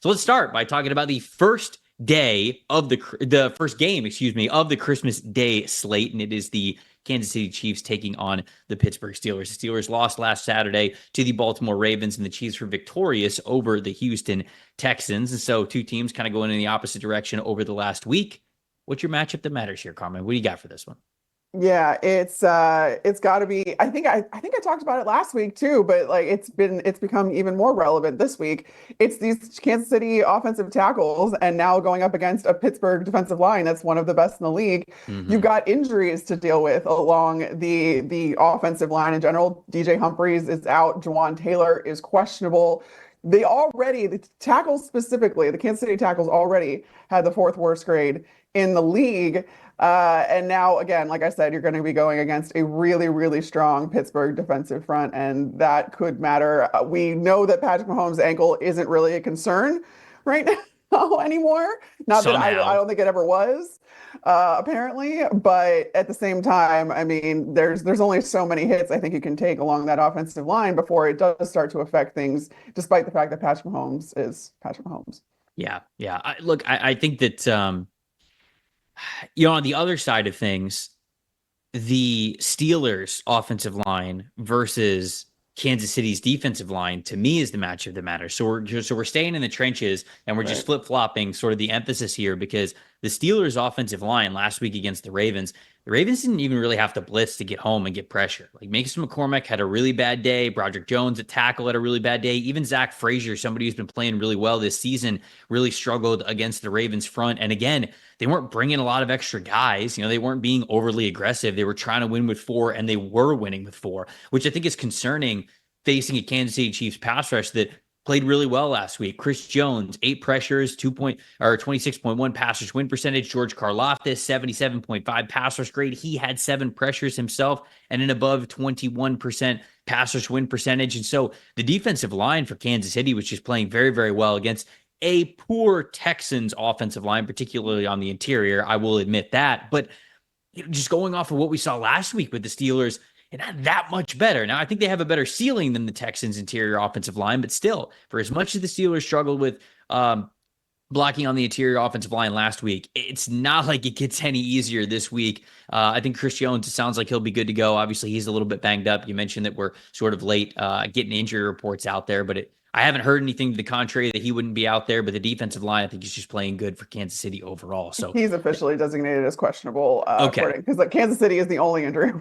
So let's start by talking about the first day of the first game, of the Christmas Day slate, and it is the Kansas City Chiefs taking on the Pittsburgh Steelers. The Steelers lost last Saturday to the Baltimore Ravens, and the Chiefs were victorious over the Houston Texans. And so two teams kind of going in the opposite direction over the last week. What's your matchup that matters here, Carmen? What do you got for this one? Yeah, it's got to be. I think I talked about it last week too, but like it's become even more relevant this week. It's these Kansas City offensive tackles, and now going up against a Pittsburgh defensive line that's one of the best in the league. You've got injuries to deal with along the offensive line in general. DJ Humphries is out. Jawan Taylor is questionable. The tackles specifically, the Kansas City tackles already had the fourth worst grade in the league. And now, again, like I said, you're going to be going against a really, really strong Pittsburgh defensive front, and that could matter. We know that Patrick Mahomes' ankle isn't really a concern right now anymore. Not that I don't think it ever was, apparently. But at the same time, I mean, there's only so many hits I think you can take along that offensive line before it does start to affect things, despite the fact that Patrick Mahomes is Patrick Mahomes. Yeah. I think that on the other side of things, the Steelers offensive line versus Kansas City's defensive line, to me, is the matchup that matters. So we're staying in the trenches, and we're just flip-flopping sort of the emphasis here, because the Steelers offensive line last week against the Ravens didn't even really have to blitz to get home and get pressure. Like, Mason McCormick had a really bad day. Broderick Jones at tackle had a really bad day. Even Zach Frazier, somebody who's been playing really well this season, really struggled against the Ravens front. And again, they weren't bringing a lot of extra guys. They weren't being overly aggressive. They were trying to win with four, and they were winning with four, which I think is concerning facing a Kansas City Chiefs pass rush that played really well last week. Chris Jones, 8 pressures, 26.1 pass rush win percentage. George Karlaftis, 77.5 pass rush grade. He had 7 pressures himself and an above 21% pass rush win percentage. And so the defensive line for Kansas City was just playing very, very well against a poor Texans offensive line, particularly on the interior. I will admit that. But just going off of what we saw last week with the Steelers, and not that much better. Now, I think they have a better ceiling than the Texans' interior offensive line, but still, for as much as the Steelers struggled with blocking on the interior offensive line last week, it's not like it gets any easier this week. I think Chris Jones, it sounds like he'll be good to go. Obviously, he's a little bit banged up. You mentioned that we're sort of late getting injury reports out there, but I haven't heard anything to the contrary that he wouldn't be out there. But the defensive line, I think, is just playing good for Kansas City overall. So he's officially designated as questionable, okay, because like Kansas City is the only injury.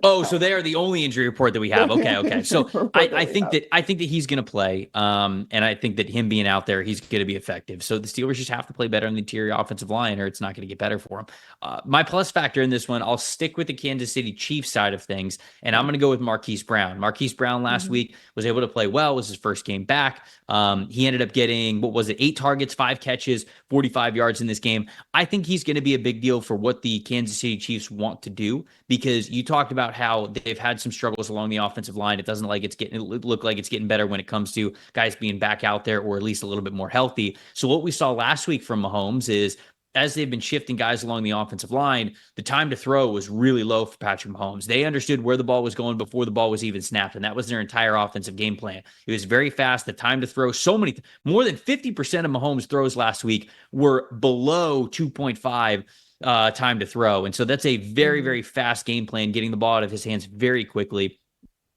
Oh, so they are the only injury report that we have. Okay. So I think that he's going to play, and I think that him being out there, he's going to be effective. So the Steelers just have to play better on the interior offensive line, or it's not going to get better for them. My plus factor in this one, I'll stick with the Kansas City Chiefs side of things, and I'm going to go with Marquise Brown. Marquise Brown last week was able to play well. It was his first game back. He ended up getting, 8 targets, 5 catches, 45 yards in this game. I think he's going to be a big deal for what the Kansas City Chiefs want to do, because you talked about how they've had some struggles along the offensive line. It doesn't look like it's getting better when it comes to guys being back out there, or at least a little bit more healthy. So what we saw last week from Mahomes is, as they've been shifting guys along the offensive line, the time to throw was really low for Patrick Mahomes. They understood where the ball was going before the ball was even snapped, and that was their entire offensive game plan. It was very fast. The time to throw, more than 50% of Mahomes' throws last week were below 2.5 time to throw. And so that's a very, very fast game plan, getting the ball out of his hands very quickly.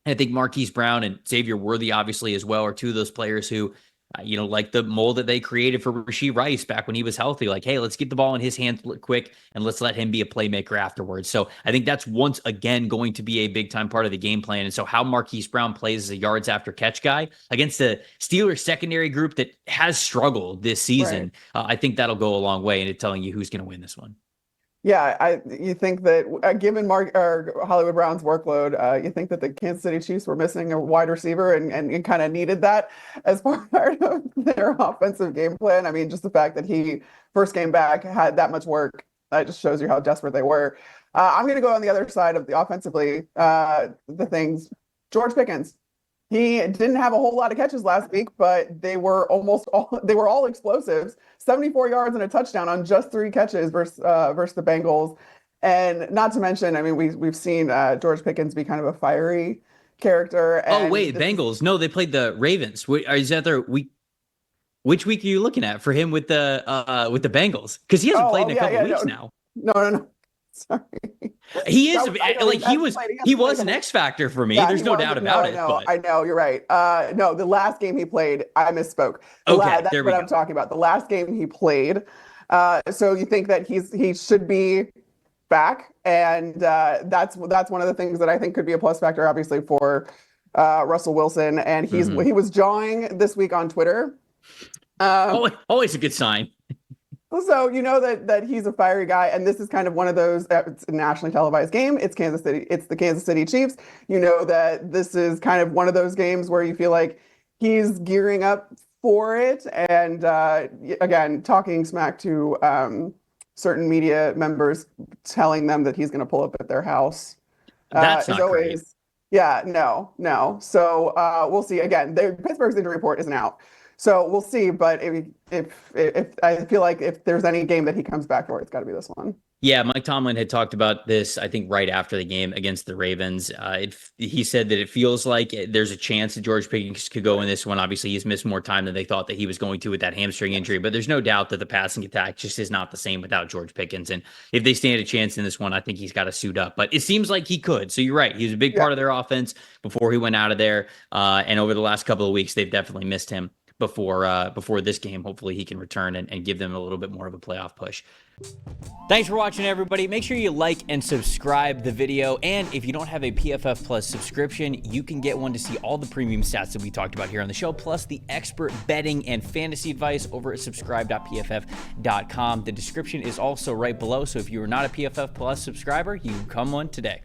And I think Marquise Brown and Xavier Worthy, obviously, as well, are two of those players who, like the mold that they created for Rashee Rice back when he was healthy. Like, hey, let's get the ball in his hands quick, and let's let him be a playmaker afterwards. So I think that's once again going to be a big time part of the game plan. And so how Marquise Brown plays as a yards after catch guy against the Steelers secondary group that has struggled this season, I think that'll go a long way into telling you who's going to win this one. Yeah, you think that given Hollywood Brown's workload, you think that the Kansas City Chiefs were missing a wide receiver and kind of needed that as part of their offensive game plan? I mean, just the fact that he first game back had that much work, that just shows you how desperate they were. I'm going to go on the other side of the offensively, the things. George Pickens. He didn't have a whole lot of catches last week, but they were all explosives. 74 yards and a touchdown on just 3 catches versus the Bengals. And not to mention, I mean, we've seen George Pickens be kind of a fiery character. And Bengals. No, they played the Ravens. Is that their week? Which week are you looking at for him with the Bengals? Because he hasn't played in a Yeah, couple yeah, weeks no, now. no. Sorry. He is I know like he he hasn't was played. he Played a was an couple. X factor for me. Yeah, he There's no doubt wasn't. No, about I it. know. But I know. You're right. No, the last game he played, I misspoke. okay, That's there we what go. I'm talking about. The last game he played. So you think that he should be back, and that's one of the things that I think could be a plus factor, obviously for Russell Wilson. And he was jawing this week on Twitter. Always a good sign. So you know that he's a fiery guy, and this is kind of one of those. It's a nationally televised game. It's Kansas City. It's the Kansas City Chiefs. You know that this is kind of one of those games where you feel like he's gearing up for it. And again, talking smack to certain media members, telling them that he's going to pull up at their house That's is not great. always, yeah, no. So we'll see. Again, Pittsburgh's injury report isn't out. So we'll see. But if I feel like if there's any game that he comes back for, it's got to be this one. Yeah, Mike Tomlin had talked about this, I think, right after the game against the Ravens. He said that it feels like there's a chance that George Pickens could go in this one. Obviously, he's missed more time than they thought that he was going to with that hamstring injury, but there's no doubt that the passing attack just is not the same without George Pickens. And if they stand a chance in this one, I think he's got to suit up. But it seems like he could. So you're right. He was a big Yeah. part of their offense before he went out of there. And over the last couple of weeks, they've definitely missed him before this game. Hopefully he can return and give them a little bit more of a playoff push. Thanks for watching, everybody. Make sure you like and subscribe the video. And if you don't have a PFF Plus subscription, you can get one to see all the premium stats that we talked about here on the show, plus the expert betting and fantasy advice over at subscribe.pff.com. The description is also right below. So if you are not a PFF Plus subscriber, you can become one today.